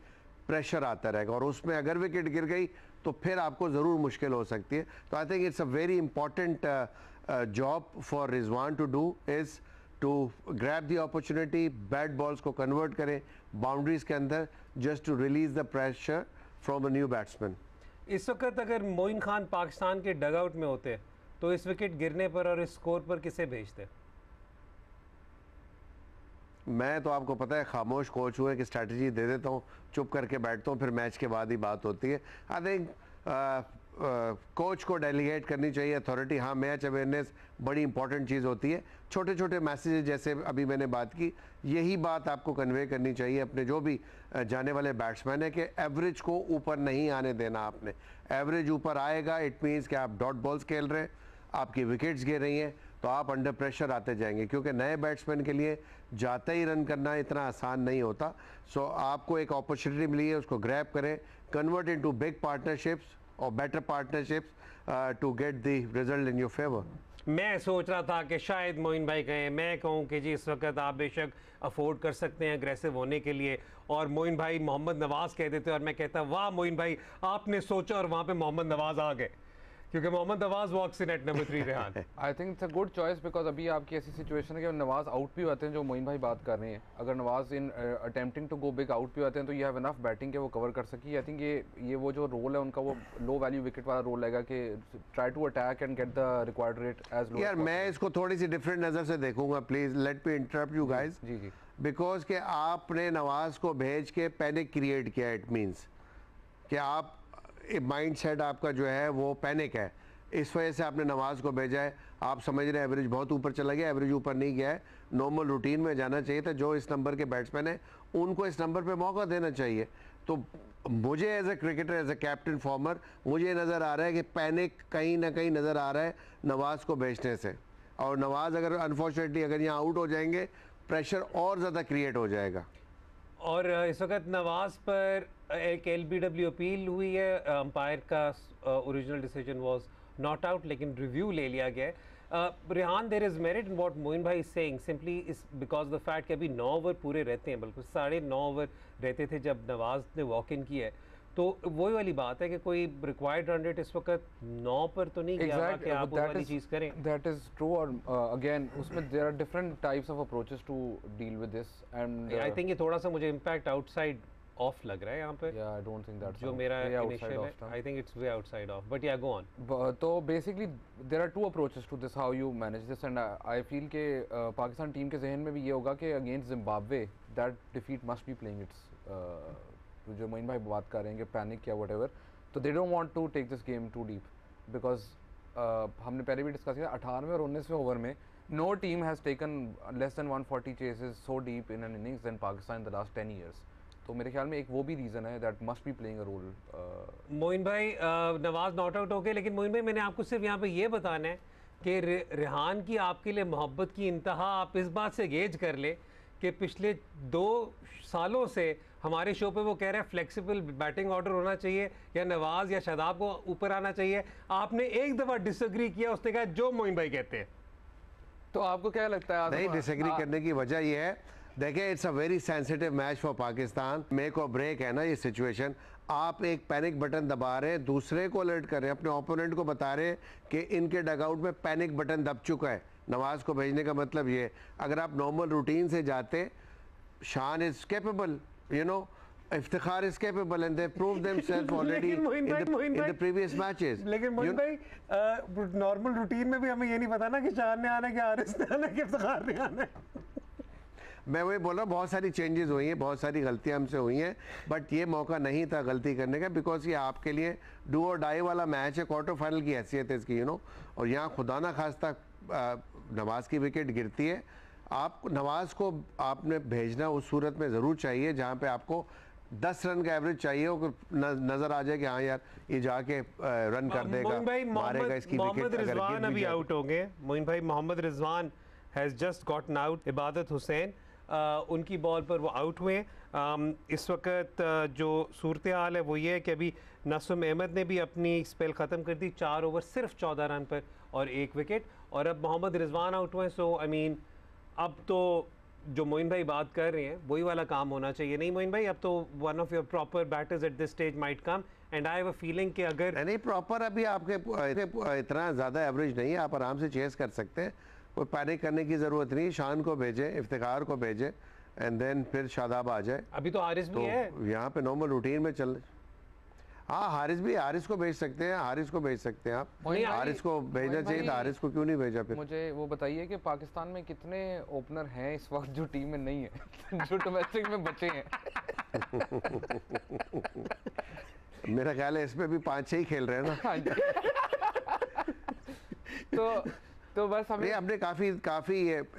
प्रेशर आता रहेगा और उसमें अगर विकेट गिर गई तो फिर आपको ज़रूर मुश्किल हो सकती है। तो I think it's a very important job for Rizwan to do is to grab the opportunity, bad balls को कन्वर्ट करें बाउंड्रीज के अंदर, just to release the pressure from the new batsman. इस वक्त अगर मोइन खान पाकिस्तान के डगआउट में होते तो इस विकेट गिरने पर और इस स्कोर पर किसे भेजते? मैं तो आपको पता है खामोश कोच हुए कि स्ट्रैटेजी दे देता हूँ, चुप करके बैठता हूँ, फिर मैच के बाद ही बात होती है। आई थिंक कोच को डेलीगेट करनी चाहिए अथॉरिटी। हाँ, मैच अवेयरनेस बड़ी इंपॉर्टेंट चीज़ होती है, छोटे छोटे मैसेजेस जैसे अभी मैंने बात की, यही बात आपको कन्वे करनी चाहिए अपने जो भी जाने वाले बैट्समैन है कि एवरेज को ऊपर नहीं आने देना आपने। एवरेज ऊपर आएगा इट मीन्स कि आप डॉट बॉल्स खेल रहे हैं, आपकी विकेट्स गिर रही हैं, तो आप अंडर प्रेशर आते जाएंगे, क्योंकि नए बैट्समैन के लिए जाते ही रन करना इतना आसान नहीं होता। सो आपको एक अपॉर्चुनिटी मिली है, उसको ग्रैब करें, कन्वर्ट इनटू बिग पार्टनरशिप्स और better partnerships to get the result in your favour. मैं सोच रहा था कि शायद मोइन भाई कहें, मैं कहूं कि जी इस वक्त आप बेशक अफोर्ड कर सकते हैं अग्रेसिव होने के लिए, और मोइन भाई मोहम्मद नवाज कह देते और मैं कहता वाह मोइन भाई आपने सोचा और वहाँ पे मोहम्मद नवाज आ गए। क्योंकि Mohammad Nawaz walks in at number 3 Rehan. I think it's a good choice because अभी आपकी ऐसी सिचुएशन है कि नवाज आउट भी होते हैं, जो मोइन भाई बात कर रहे हैं, अगर Nawaz in attempting to go big out भी होते हैं तो यू हैव इनफ बैटिंग के वो कवर कर सकी। आई थिंक ये वो जो रोल है उनका वो लो वैल्यू विकेट वाला रोल रहेगा कि try to attack and get the required rate as low. यार मैं इसको थोड़ी सी डिफरेंट नज़र से देखूंगा, please let me interrupt you guys. जी जी। बिकॉज कि आपने नवाज को भेज के पैनिक क्रिएट किया, इट मीन्स कि आप माइंड सेट आपका जो है वो पैनिक है, इस वजह से आपने नवाज को भेजा है। आप समझ रहे हैं एवरेज बहुत ऊपर चला गया, एवरेज ऊपर नहीं गया है, नॉर्मल रूटीन में जाना चाहिए था। जो इस नंबर के बैट्समैन हैं उनको इस नंबर पे मौका देना चाहिए। तो मुझे as a cricketer, as a captain former, मुझे नज़र आ रहा है कि पैनिक कहीं ना कहीं नज़र आ रहा है नवाज को भेजने से, और नवाज अगर अनफॉर्चुनेटली अगर यहाँ आउट हो जाएंगे प्रेशर और ज़्यादा क्रिएट हो जाएगा। और इस वक्त नवाज पर एक LBW अपील हुई है, अंपायर का original decision was not out, लेकिन रिव्यू ले लिया गया है। Rehan, there is merit in what Moin भाई is saying, simply is because the fact कि अभी 9 ओवर पूरे रहते हैं, बल्कि 9.5 ओवर रहते थे जब नवाज ने वॉक इन किया है। तो वही वाली बात है कि कोई रिक्वायर्ड रन रेट इस वक्त 9 पर तो नहीं गया कि आप वो वाली चीज़ करें। That is true. और अगेन उसमें there are different types of approaches to deal with this and I think ये थोड़ा सा मुझे इम्पैक्ट आउटसाइड ऑफ लग रहा है यहाँ पे। आई डोंट थिंक दैट्स जो मेरा इनिशियल है, I think it's way outside of, but yeah go on. तो basically there are two approaches to this, how you manage this, and I feel के पाकिस्तान टीम के जहन में भी ये होगा कि against Zimbabwe that defeat must be playing it's, जो मोइन भाई बात कर रहे हैं कि पैनिक या व्हाटएवर, तो they don't want to take this game too deep because हमने पहले भी डिस्कस किया 18वें और 19वें ओवर में no team has taken less than 140 chases so deep in an innings than Pakistan in the last 10 years. तो मेरे ख्याल में एक वो भी रीज़न है that must be playing a role. Moin भाई, नवाज नॉट आउट हो गए, लेकिन मोइन भाई मैंने आपको सिर्फ यहाँ पे ये बताना है कि रेहान की आपके लिए मोहब्बत की इंतहा आप इस बात से गेज कर ले कि पिछले 2 सालों से हमारे शो पे वो कह रहे हैं फ्लेक्सिबल बैटिंग ऑर्डर होना चाहिए या नवाज या शादाब को ऊपर आना चाहिए। आपने एक दफ़ा डिसएग्री किया, उसने कहा जो मोइन भाई कहते हैं। तो आपको क्या लगता है? नहीं, डिसएग्री करने की वजह ये है, देखिए it's a very sensitive match for Pakistan, make और ब्रेक है ना ये सिचुएशन। आप एक पैनिक बटन दबा रहे हैं, दूसरे को अलर्ट कर रहे हैं, अपने ओपोनेंट को बता रहे हैं कि इनके डगआउट में पैनिक बटन दब चुका है। नवाज को भेजने का मतलब ये, अगर आप नॉर्मल रूटीन से जाते, Shan is capable, you know, Iftikhar is capable and they prove themselves already in the previous matches. लेकिन मोइन भाई, नॉर्मल रूटीन में भी हमें ये नहीं पता ना कि शान ने आना है कि हारिस ने आना है कि इफ्तिखार ने आना है। मैं वही बोल रहा हूँ, बहुत सारी चेंजेस हुई हैं, बहुत सारी गलतियाँ हमसे हुई हैं, बट ये मौका नहीं था गलती करने का, बिकॉज ये आपके लिए डू और डाई वाला मैच है, क्वार्टर फाइनल की हैसियत है इसकी, यू नो। और यहाँ खुदा ना खास्ता नवाज की विकेट गिरती है, आप नवाज को आपने भेजना उस सूरत में ज़रूर चाहिए जहाँ पे आपको 10 रन का एवरेज चाहिए हो, नज़र आ जाए कि हाँ यार ये जाके रन कर देगा, मारेगा इसकी मोहम्मद विकेट। रिजवान अभी आउट हो गए। मोइन भाई, Mohammad Rizwan has just gotten out. Ibadat Hussain उनकी बॉल पर वो आउट हुए। इस वक्त जो सूरत हाल है वो ये है कि अभी नसुम अहमद ने भी अपनी स्पेल ख़त्म कर दी, 4 ओवर सिर्फ 14 रन पर और 1 विकेट, और अब मोहम्मद रिजवान आउट हुए। सो आई मीन अब तो जो मोइन भाई बात कर रहे हैं वही वाला काम होना चाहिए। नहीं मोइन भाई, अब तो one of your proper batters at this stage might come, and I have a feeling कि अगर नहीं प्रॉपर अभी आपके इतना ज़्यादा एवरेज नहीं है, आप आराम से चेस कर सकते हैं, कोई पैनिक करने की ज़रूरत नहीं। शान को भेजें, इफ्तिखार को भेजें, एंड देन फिर शादाब आ जाए। अभी तो हारिस भी तो है यहाँ पे नॉर्मल रूटीन में चल, हाँ हारिस को भेज सकते हैं, हारिस को भेज सकते हैं आप। हारिस को भेजना चाहिए था, हारिस को क्यों नहीं भेजा फिर? मुझे वो बताइए कि पाकिस्तान में कितने ओपनर हैं इस वक्त जो टीम में नहीं है जो डोमेस्टिक में बचे हैं? मेरा ख्याल है इसमें भी 5-6 ही खेल रहे हैं ना। तो बस हमने काफ़ी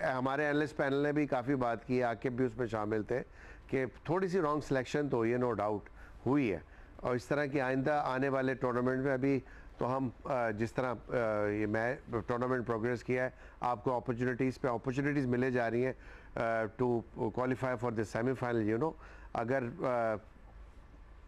हमारे एनालिस्ट पैनल ने भी काफ़ी बात की, आकिब भी उसमें शामिल थे, कि थोड़ी सी रॉन्ग सिलेक्शन तो हुई है, नो डाउट हुई है, और इस तरह की आइंदा आने वाले टूर्नामेंट में अभी तो हम जिस तरह ये मैं टूर्नामेंट प्रोग्रेस किया है, आपको अपॉर्चुनिटीज़ मिले जा रही हैं to qualify for the semifinal, you know. अगर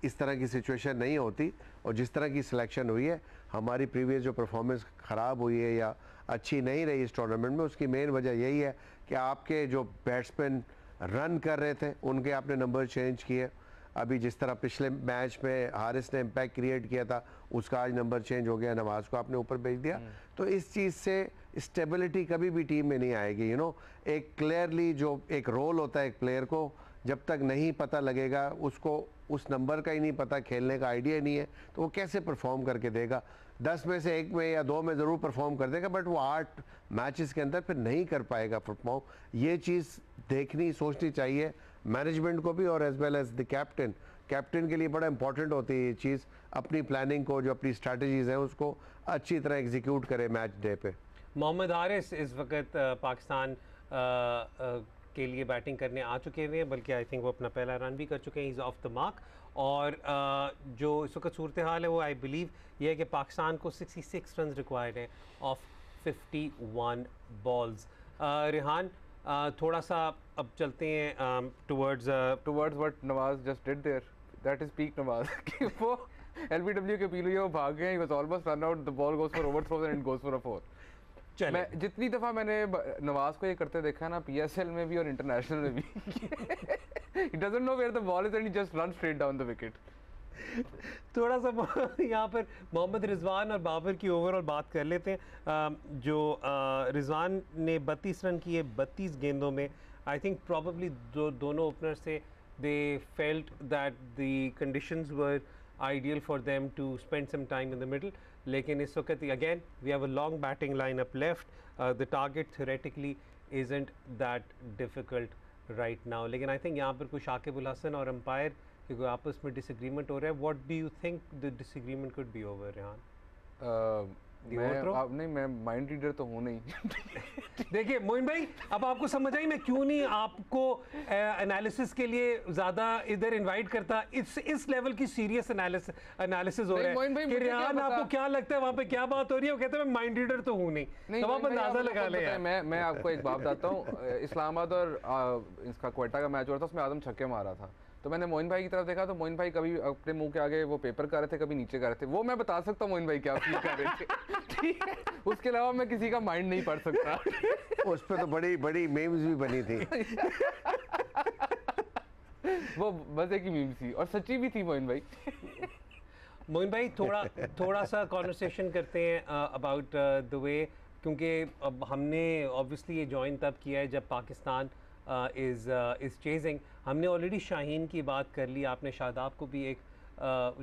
इस तरह की सिचुएशन नहीं होती और जिस तरह की सिलेक्शन हुई है, हमारी प्रीवियस जो परफॉर्मेंस ख़राब हुई है या अच्छी नहीं रही इस टूर्नामेंट में, उसकी मेन वजह यही है कि आपके जो बैट्समैन रन कर रहे थे उनके आपने नंबर चेंज किए, अभी जिस तरह पिछले मैच में हारिस ने इम्पैक्ट क्रिएट किया था, उसका आज नंबर चेंज हो गया, नवाज को आपने ऊपर भेज दिया। तो इस चीज़ से स्टेबिलिटी कभी भी टीम में नहीं आएगी। एक क्लियरली जो एक रोल होता है एक प्लेयर को, जब तक नहीं पता लगेगा, उसको उस नंबर का ही नहीं पता, खेलने का आइडिया नहीं है, तो वो कैसे परफॉर्म करके देगा। 10 में से 1 में या 2 में ज़रूर परफॉर्म कर देगा, बट वो 8 मैचेस के अंदर फिर नहीं कर पाएगा परफॉर्म। ये चीज़ देखनी सोचनी चाहिए मैनेजमेंट को भी, और as well as the captain के लिए बड़ा इंपॉर्टेंट होती है ये चीज़। अपनी प्लानिंग को, जो अपनी स्ट्रैटेजीज़ हैं, उसको अच्छी तरह एग्जीक्यूट करे मैच डे पे। मोहम्मद हारिस इस वक्त पाकिस्तान के लिए बैटिंग करने आ चुके हुए हैं, बल्कि आई थिंक वो अपना पहला रन भी कर चुके हैं, इज़ ऑफ द मार्क। और जो इस वक्त सूरत हाल है वो आई बिलीव ये है कि पाकिस्तान को 66 रन रिक्वायर्ड हैं ऑफ 51 बॉल्स। रिहान, थोड़ा सा अब चलते हैं towards what Nawaz just did there, that is peak Nawaz. कि वो एलबीडब्ल्यू के पीलो वो भाग गए, he was almost run out, the ball goes for overthrows and it goes for a 4। मैं जितनी दफ़ा मैंने नवाज को ये करते देखा ना, पीएसएल में भी और इंटरनेशनल में भी, he doesn't know where the ball is and he just runs straight down the wicket. थोड़ा सा यहाँ पर मोहम्मद रिजवान और बाबर की ओवरऑल बात कर लेते हैं। जो रिजवान ने 32 रन किए 32 गेंदों में। आई थिंक प्रॉबली दोनों ओपनर से they felt that the conditions were ideal for them to spend some time in the middle, लेकिन इस वक्त again we have a long batting line up left, the target theoretically isn't that difficult right now. लेकिन आई थिंक यहाँ पर कुछ शाकिब उल हसन और अंपायर क्योंकि आपस में डिसएग्रीमेंट हो रहा है। What do you think the disagreement could be over, Rihan? मैं माइंड रीडर तो हूँ नहीं। देखिए मोइन भाई, अब आपको समझ आई मैं क्यों नहीं आपको एनालिसिस के लिए ज़्यादा इधर इनवाइट करता। इस लेवल की सीरियस एनालिसिस हो रहा है कि रिहान आपको क्या लगता है वहाँ पे क्या बात हो रही है, वो कहते हैं मैं माइंड रीडर तो हूँ नहीं। तो आप अंदाजा लगा लें। मैं आपको एक बात बताता हूँ, इस्लामाबाद और इसका क्वेटा का मैच हो रहा था, उसमें आदम छक्के मारा था, तो मैंने मोइन भाई की तरफ देखा, तो मोइन भाई कभी अपने मुंह के आगे वो पेपर कर रहे थे, कभी नीचे कर रहे थे। वो मैं बता सकता हूँ मोइन भाई क्या फील कर रहे थे, ठीक है? उसके अलावा मैं किसी का माइंड नहीं पढ़ सकता। उस पे तो बड़ी बड़ी मीम्स भी बनी थी। वो बस एक ही मीम थी और सच्ची भी थी मोइन भाई। मोइन भाई थोड़ा सा कॉन्वर्सेशन करते हैं अबाउट द वे, क्योंकि अब हमने ऑब्वियसली ये ज्वाइन तब किया है जब पाकिस्तान इज़ चेजिंग। हमने ऑलरेडी शाहीन की बात कर ली, आपने शादाब को भी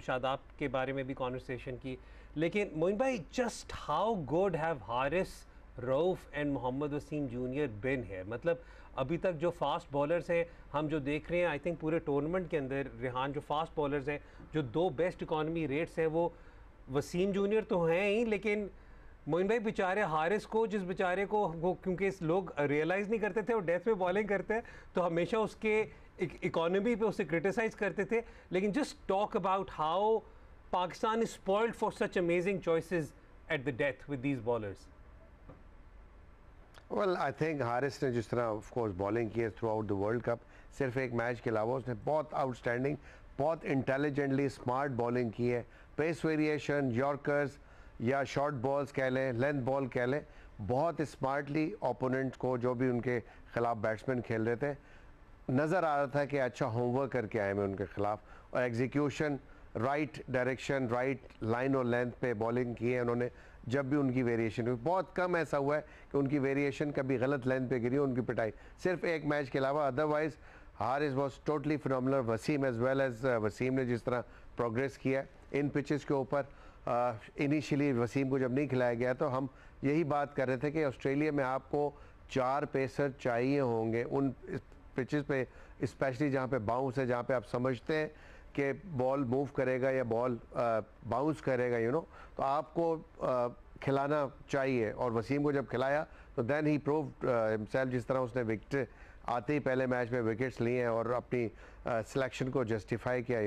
शादाब के बारे में भी कॉन्वर्सेशन की। लेकिन मोइन भाई, just how good have Haris, Rauf and Mohammad Wasim junior been है? मतलब अभी तक जो फास्ट बॉलर्स हैं हम जो देख रहे हैं, आई थिंक पूरे टूर्नामेंट के अंदर रिहान, जो फास्ट बॉलर्स हैं, जो 2 बेस्ट इकॉनमी रेट्स हैं, वो वसीम जूनियर तो हैं ही, लेकिन मोइन भाई बेचारे हारिस को, जिस बेचारे को वो क्योंकि लोग रियलाइज़ नहीं करते थे और डेथ में बॉलिंग करते हैं, तो हमेशा उसके इकोनॉमी पे उसे क्रिटिसाइज़ करते थे। लेकिन just talk about how Pakistan is spoiled for such amazing choices at the death with these bowlers. Well, I think Haris ने जिस तरह ऑफ कोर्स बॉलिंग की है through out the world cup, सिर्फ एक मैच के अलावा उसने बहुत आउटस्टैंडिंग, बहुत इंटेलिजेंटली स्मार्ट बॉलिंग की है। पेस वेरिएशन, यॉर्कर्स या शॉर्ट बॉल्स कह लें, लेंथ बॉल कह लें, बहुत स्मार्टली ओपोनेंट को, जो भी उनके खिलाफ बैट्समैन खेल रहे थे, नज़र आ रहा था कि अच्छा होमवर्क करके आए मैं उनके खिलाफ। और execution, right direction, right line और लेंथ पे बॉलिंग की है उन्होंने। जब भी उनकी वेरिएशन हुई, बहुत कम ऐसा हुआ है कि उनकी वेरिएशन कभी गलत लेंथ पे गिरी, उनकी पिटाई सिर्फ एक मैच के अलावा। Otherwise Haris was totally phenomenal. Wasim as well as Wasim ने जिस तरह प्रोग्रेस किया इन पिचेस के ऊपर, इनिशियली वसीम को जब नहीं खिलाया गया तो हम यही बात कर रहे थे कि ऑस्ट्रेलिया में आपको 4 पेसर चाहिए होंगे उन पिचेस पे, स्पेशली जहाँ पे बाउंस है, जहाँ पे आप समझते हैं कि बॉल मूव करेगा या बॉल बाउंस करेगा, तो आपको खिलाना चाहिए। और वसीम को जब खिलाया तो देन ही प्रूव्ड हिमसेल्फ, जिस तरह उसने विकेट आते ही पहले मैच में विकेट्स लिए हैं और अपनी सिलेक्शन को जस्टिफाई किया।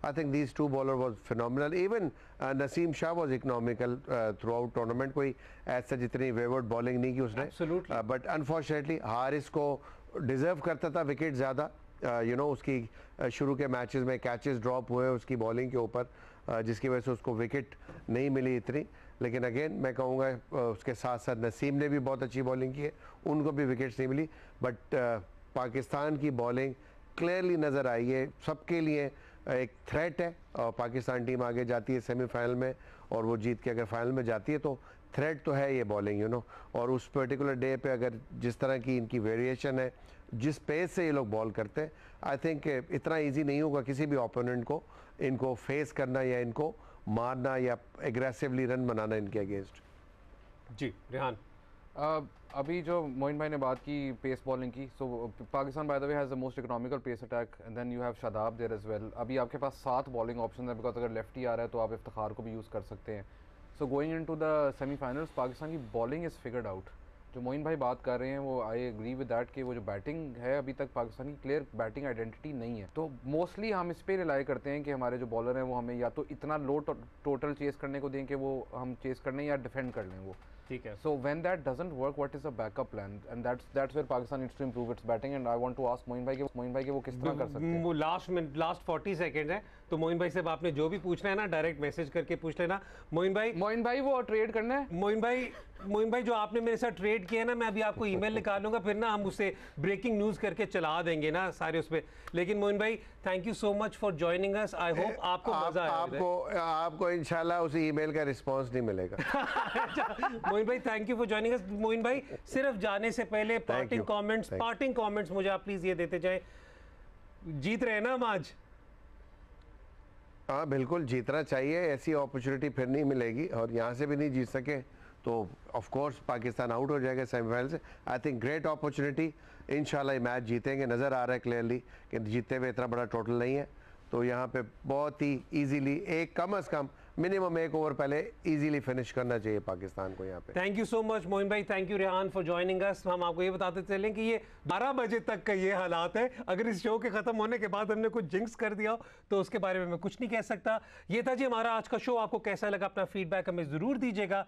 I think these 2 bowler was phenomenal. Even Naseem Shah was economical through out tournament, कोई ऐसा जितनी वेवर्ड बॉलिंग नहीं की उसने, बट अनफॉर्चुनेटली हारिस को डिज़र्व करता था विकेट ज़्यादा। उसकी शुरू के मैचेस में कैचेस ड्रॉप हुए उसकी बॉलिंग के ऊपर, जिसकी वजह से उसको विकेट नहीं मिली इतनी। लेकिन अगेन मैं कहूँगा उसके साथ साथ नसीम ने भी बहुत अच्छी बॉलिंग की है, उनको भी विकेट्स नहीं मिली। बट पाकिस्तान की बॉलिंग क्लियरली नज़र आई है सबके लिए। एक थ्रेट है और पाकिस्तान टीम आगे जाती है सेमीफाइनल में और वो जीत के अगर फाइनल में जाती है तो थ्रेट तो है ये बॉलिंग और उस पर्टिकुलर डे पे अगर जिस तरह की इनकी वेरिएशन है, जिस पेस से ये लोग बॉल करते हैं, आई थिंक इतना इजी नहीं होगा किसी भी ओपोनेंट को इनको फेस करना या इनको मारना या एग्रेसिवली रन बनाना इनके अगेंस्ट। जी रेहान। अभी जो मोइन भाई ने बात की पेस बॉलिंग की, so Pakistan by the way has the most economical pace attack and then you have Shadab there as well. अभी आपके पास 7 बॉलिंग ऑप्शन है, बिकॉज अगर लेफ्टी आ रहा है तो आप इफ्तिखार को भी यूज़ कर सकते हैं। So going into the semifinals Pakistan की बॉलिंग इज़ फिगर्ड आउट। जो मोइन भाई बात कर रहे हैं वो आई एग्री विद दैट कि वो जो बैटिंग है अभी तक पाकिस्तान की क्लियर बैटिंग आइडेंटिटी नहीं है। तो मोस्टली हम इस पे रिलाई करते हैं कि हमारे जो बॉलर हैं वो हमें या तो इतना लो टोटल चेस करने को दें कि वो हम चेस कर लें या डिफेंड कर लें वो। ठीक है। So when that doesn't work, what is a backup plan? And that's where Pakistan needs to improve its batting. And I want to ask Moin भाई कि वो किस तरह कर सकते हैं? वो लास्ट 40 सेकेंड है, तो मोइन भाई से आपने जो भी पूछना है ना डायरेक्ट मैसेज करके पूछ लेना। मोइन भाई वो ट्रेड करना है। मोइन भाई जो आपने मेरे साथ ट्रेड किया ना, मैं अभी आपको ईमेल निकालूंगा, फिर ना हम उसे ब्रेकिंग न्यूज़ करके चला देंगे ना सारे उस पर। लेकिन मोइन भाई thank you so much for joining us. I hope आपको मजा आया। आपको इंशाल्लाह उस ईमेल का रिस्पांस नहीं मिलेगा। मोइन भाई thank you for joining us. Moin भाई सिर्फ जाने से पहले पार्टिंग कमेंट्स मुझे आप प्लीज ये देते जाए। जीत रहे हैं ना हम आज? हाँ बिल्कुल जीतना चाहिए, ऐसी अपॉर्चुनिटी फिर नहीं मिलेगी और यहाँ से भी नहीं जीत सके तो ऑफ कोर्स पाकिस्तान आउट हो जाएगा सेमीफाइनल से। आई थिंक ग्रेट अपॉर्चुनिटी, इंशाल्लाह ये मैच जीतेंगे। नज़र आ रहा है क्लियरली कि जीतते हुए इतना बड़ा टोटल नहीं है, तो यहाँ पे बहुत ही इजीली एक कम से कम मिनिमम 1 ओवर पहले इजीली फिनिश करना चाहिए पाकिस्तान को यहाँ पे। Thank you so much Moin भाई, thank you Rehan for joining us. हम आपको ये बताते चलें कि ये 12 बजे तक का ये हालात है। अगर इस शो के खत्म होने के बाद हमने कुछ जिंक्स कर दिया तो उसके बारे में मैं कुछ नहीं कह सकता। ये था जी हमारा आज का शो। आपको कैसा लगा अपना फीडबैक हमें ज़रूर दीजिएगा।